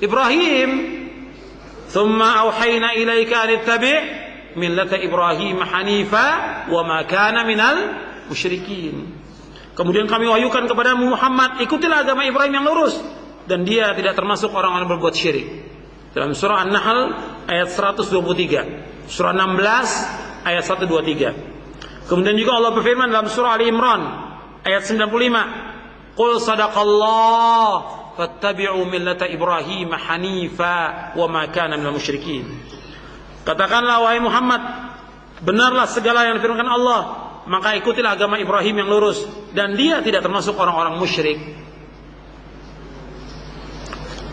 Ibrahim, "Tsumma auhayna ilaika an ittabi' millata Ibrahim hanifa wa ma kana minal musyrikin." Kemudian kami wahyukan kepadamu Muhammad, ikutilah agama Ibrahim yang lurus dan dia tidak termasuk orang-orang berbuat syirik. Dalam surah An-Nahl ayat 123, surah 16 ayat 123. Kemudian juga Allah berfirman dalam surah Ali Imran ayat 95, "Qul sadaqallah fattabi'u millata Ibrahim hanifa wa ma kana minal musyrikin." Katakanlah wahai Muhammad, benarlah segala yang difirmankan Allah, maka ikutilah agama Ibrahim yang lurus dan dia tidak termasuk orang-orang musyrik.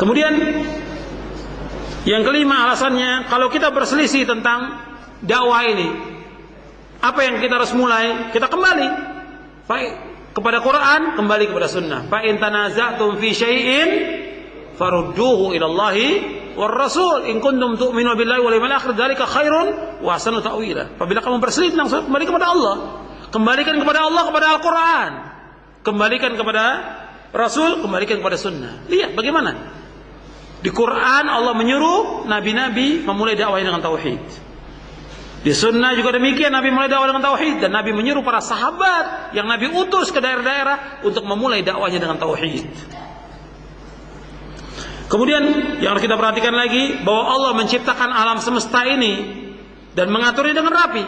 Kemudian yang kelima alasannya, kalau kita berselisih tentang dakwah ini, apa yang kita harus mulai? Kita kembali kepada Quran, kembali kepada Sunnah. Fa in tanaza'tum fi syai'in farudduhu ila Allahi war Rasul in kuntum tu'minu billahi wal yawmil akhir dzalika khairun wa ahsanu ta'wila. Apabila kamu berselisih langsung kembali kepada Allah. Kembalikan kepada Allah, kepada Al-Quran. Kembalikan kepada Rasul, kembalikan kepada Sunnah. Lihat bagaimana di Quran Allah menyuruh nabi-nabi memulai dakwahnya dengan tauhid. Di Sunnah juga demikian, Nabi mulai dakwah dengan tauhid, dan Nabi menyuruh para sahabat yang Nabi utus ke daerah-daerah untuk memulai dakwahnya dengan tauhid. Kemudian yang harus kita perhatikan lagi, bahwa Allah menciptakan alam semesta ini dan mengaturnya dengan rapi.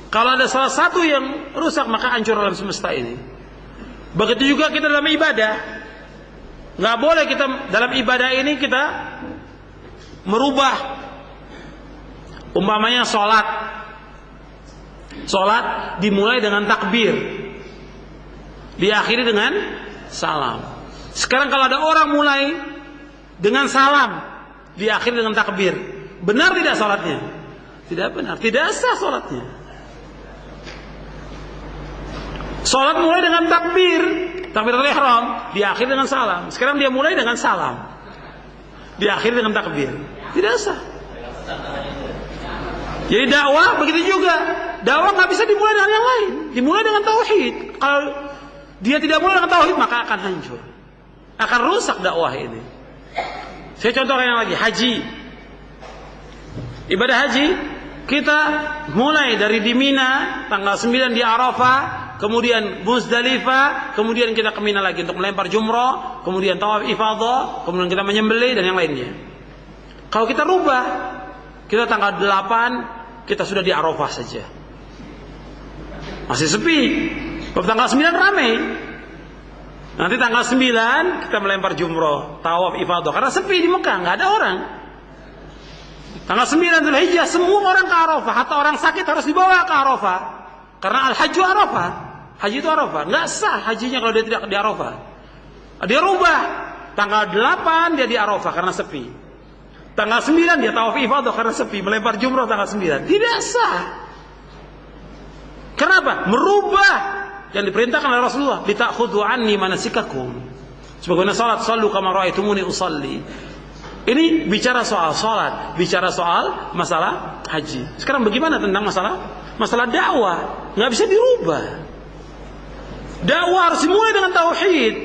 Kalau ada salah satu yang rusak, maka hancur alam semesta ini. Begitu juga kita dalam ibadah. Nggak boleh kita dalam ibadah ini kita merubah. Umpamanya sholat. Sholat dimulai dengan takbir, diakhiri dengan salam. Sekarang kalau ada orang mulai dengan salam, diakhiri dengan takbir, benar tidak sholatnya? Tidak benar, tidak sah sholatnya. Sholat mulai dengan takbir, takbiratul ihram, diakhiri dengan salam. Sekarang dia mulai dengan salam, diakhiri dengan takbir, tidak sah. Jadi dakwah begitu juga. Dakwah nggak bisa dimulai dengan yang lain, dimulai dengan tauhid. Kalau dia tidak mulai dengan tauhid, maka akan hancur, akan rusak dakwah ini. Saya contohkan yang lagi, haji. Ibadah haji kita mulai dari di Mina, tanggal 9 di Arafah, kemudian Muzdalifah, kemudian kita ke Mina lagi untuk melempar jumrah, kemudian tawaf ifadah, kemudian kita menyembelih dan yang lainnya. Kalau kita rubah, kita tanggal 8 kita sudah di Arafah saja, masih sepi. Tanggal 9 ramai. Nanti tanggal 9 kita melempar jumrah, tawaf ifadah, karena sepi di Mekah, nggak ada orang. Tanggal 9 Dzulhijjah semua orang ke Arafah, hatta orang sakit harus dibawa ke Arafah, karena al-hajju Arafah. Haji itu Arafah, nggak sah hajinya kalau dia tidak di Arafah. Dia rubah, tanggal 8 dia di Arafah karena sepi. Tanggal 9 dia tawaf ifadah karena sepi, melempar jumrah tanggal 9. Tidak sah. Kenapa? Merubah yang diperintahkan oleh Rasulullah, "Litakhudhu anni manasikakum." Sebagaimana salat, "Shallu kama ra'aitumuni usalli." Ini bicara soal salat, bicara soal masalah haji. Sekarang bagaimana tentang masalah dakwah? Nggak bisa dirubah. Dakwah harus dimulai dengan tauhid,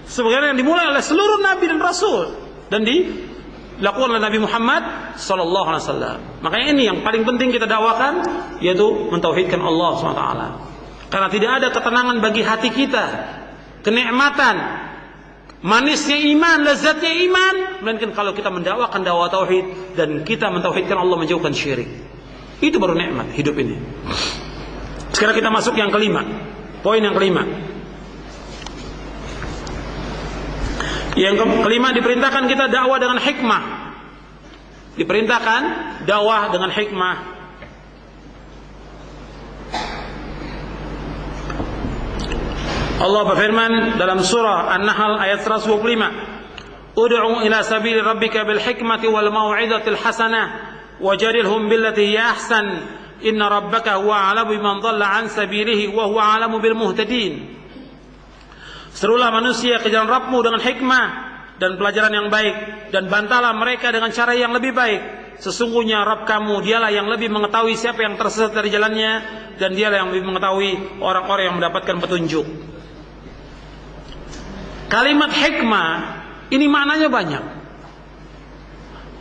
sebagaimana yang dimulai oleh seluruh nabi dan rasul, dan dilakukan oleh Nabi Muhammad sallallahu alaihi wasallam. Makanya ini yang paling penting kita dakwakan, yaitu mentauhidkan Allah SWT. Karena tidak ada ketenangan bagi hati kita, kenikmatan, manisnya iman, lezatnya iman, melainkan kalau kita mendakwakan dakwah tauhid dan kita mentauhidkan Allah, menjauhkan syirik. Itu baru nikmat hidup ini. Sekarang kita masuk yang kelima. Poin yang kelima. Yang kelima, diperintahkan kita dakwah dengan hikmah. Diperintahkan dakwah dengan hikmah. Allah berfirman dalam surah An-Nahl ayat 125, "Ud'u ila sabili rabbika bil hikmati wal mau'izatil hasanah wajadilhum billati hiya ahsan inna rabbaka huwa 'alamu biman dhalla 'an sabilihi wa huwa 'alamu bil muhtadin." Serulah manusia ke jalan Rabbmu dengan hikmah dan pelajaran yang baik, dan bantalah mereka dengan cara yang lebih baik. Sesungguhnya Rabb kamu, dialah yang lebih mengetahui siapa yang tersesat dari jalannya, dan dialah yang lebih mengetahui orang-orang yang mendapatkan petunjuk. Kalimat hikmah ini maknanya banyak.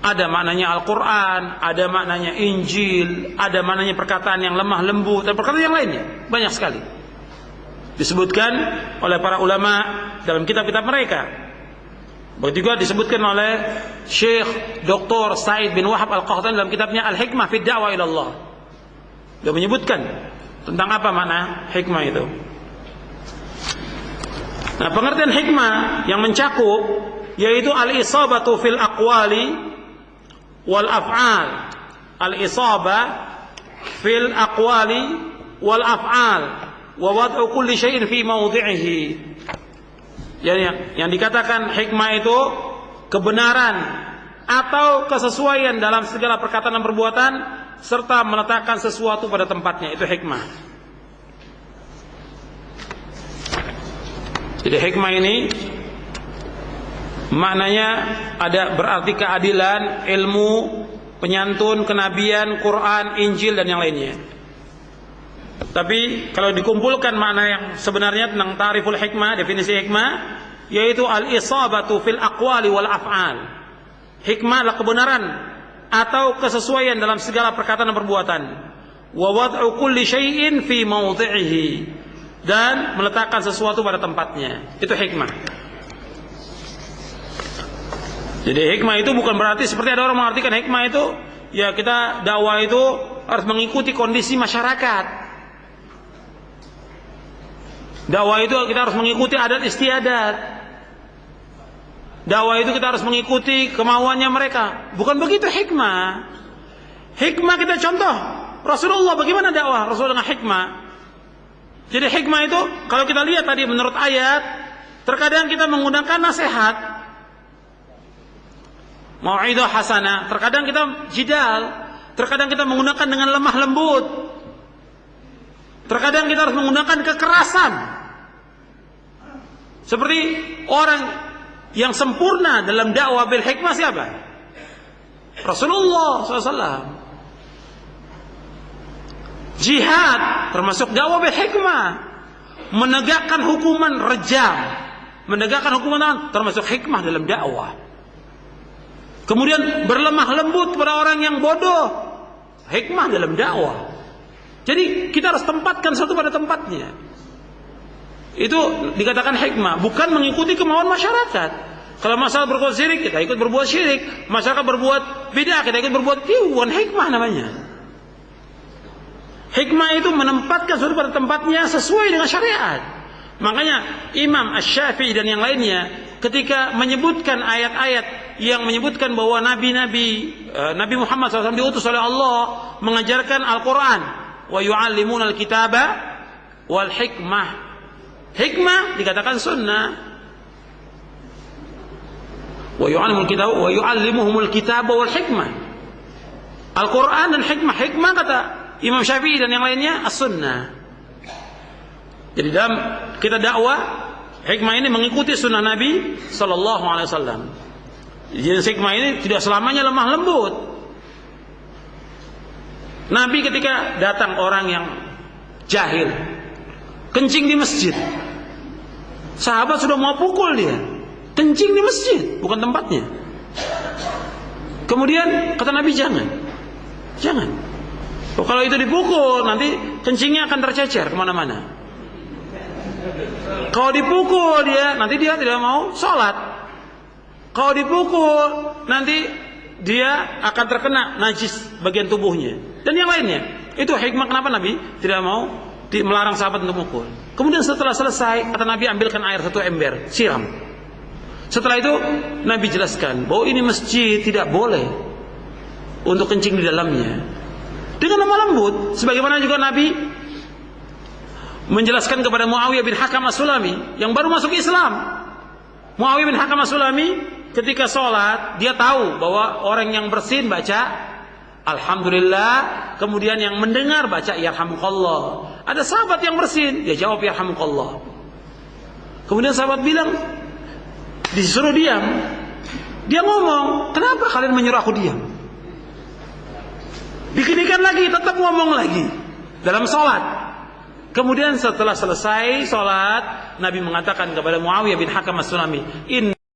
Ada maknanya Al-Quran, ada maknanya Injil, ada maknanya perkataan yang lemah lembut, dan perkataan yang lainnya. Banyak sekali disebutkan oleh para ulama dalam kitab-kitab mereka. Begitu juga disebutkan oleh Syekh Dr. Said bin Wahab Al-Qahtani dalam kitabnya Al-Hikmah fi Da'wah ila Allah. Dia menyebutkan tentang apa makna hikmah itu. Nah, pengertian hikmah yang mencakup yaitu al-isabatu fil aqwali wal af'al. Al-isabah fil aqwali wal af'al wa wad'u kulli syai'in fi mawdhi'ihi. Yang dikatakan hikmah itu kebenaran atau kesesuaian dalam segala perkataan dan perbuatan serta meletakkan sesuatu pada tempatnya, itu hikmah. Jadi hikmah ini maknanya ada berarti keadilan, ilmu, penyantun, kenabian, Quran, Injil dan yang lainnya. Tapi kalau dikumpulkan makna yang sebenarnya tentang ta'riful hikmah, definisi hikmah yaitu al-isabatu fil aqwali wal af'al. Hikmah adalah kebenaran atau kesesuaian dalam segala perkataan dan perbuatan. Wa wad'u kulli syai'in fi mawdhi'ihi, dan meletakkan sesuatu pada tempatnya. Itu hikmah. Jadi hikmah itu bukan berarti seperti ada orang mengartikan hikmah itu ya kita dakwah itu harus mengikuti kondisi masyarakat. Dakwah itu kita harus mengikuti adat istiadat. Dakwah itu kita harus mengikuti kemauannya mereka. Bukan begitu hikmah. Hikmah kita contoh Rasulullah, bagaimana dakwah Rasul dengan hikmah. Jadi hikmah itu kalau kita lihat tadi menurut ayat, terkadang kita menggunakan nasihat, mau'idah hasanah, terkadang kita jidal, terkadang kita menggunakan dengan lemah lembut, terkadang kita harus menggunakan kekerasan. Seperti orang yang sempurna dalam dakwah bil hikmah siapa? Rasulullah SAW. Jihad termasuk dakwah bil hikmah. Menegakkan hukuman rejam, menegakkan hukuman termasuk hikmah dalam dakwah. Kemudian berlemah lembut pada orang yang bodoh, hikmah dalam dakwah. Jadi kita harus tempatkan satu pada tempatnya. Itu dikatakan hikmah, bukan mengikuti kemauan masyarakat. Kalau masalah berbuat syirik, kita ikut berbuat syirik. Masyarakat berbuat bid'ah, kita ikut berbuat bid'ah. Bukan hikmah namanya. Hikmah itu menempatkan sesuatu pada tempatnya sesuai dengan syariat. Makanya Imam Asy-Syafi'i dan yang lainnya ketika menyebutkan ayat-ayat yang menyebutkan bahwa Nabi Muhammad SAW diutus oleh Allah mengajarkan Al-Quran, wa yu'allimuna al-kitaba wal hikmah. Hikmah dikatakan sunnah. Wa yu'allimuhumul kitaba wal hikmah. Al-Quran dan hikmah. Hikmah kata Imam Syafi'i dan yang lainnya as-sunnah. Jadi dalam kita dakwah, hikmah ini mengikuti sunnah Nabi Sallallahu Alaihi Wasallam. Jadi hikmah ini tidak selamanya lemah lembut. Nabi ketika datang orang yang jahil, kencing di masjid, sahabat sudah mau pukul dia, kencing di masjid, bukan tempatnya. Kemudian kata Nabi jangan. Oh, kalau itu dipukul nanti kencingnya akan tercecer kemana-mana. Kalau dipukul dia, nanti dia tidak mau sholat. Kalau dipukul nanti dia akan terkena najis bagian tubuhnya dan yang lainnya. Itu hikmah kenapa Nabi tidak mau melarang sahabat untuk mukul. Kemudian setelah selesai, kata Nabi ambilkan air 1 ember, siram. Setelah itu Nabi jelaskan bahwa ini masjid, tidak boleh untuk kencing di dalamnya. Dengan lemah lembut, sebagaimana juga Nabi menjelaskan kepada Muawiyah bin Hakam As-Sulami yang baru masuk Islam. Muawiyah bin Hakam As-Sulami ketika sholat, dia tahu bahwa orang yang bersin baca Alhamdulillah, kemudian yang mendengar baca Yarhamukallah. Ada sahabat yang bersin, dia jawab Yarhamukallah. Kemudian sahabat bilang, disuruh diam. Dia ngomong, kenapa kalian menyuruh aku diam? Dikinikan lagi, tetap ngomong lagi dalam sholat. Kemudian setelah selesai sholat, Nabi mengatakan kepada Muawiyah bin Hakam As-Sulami,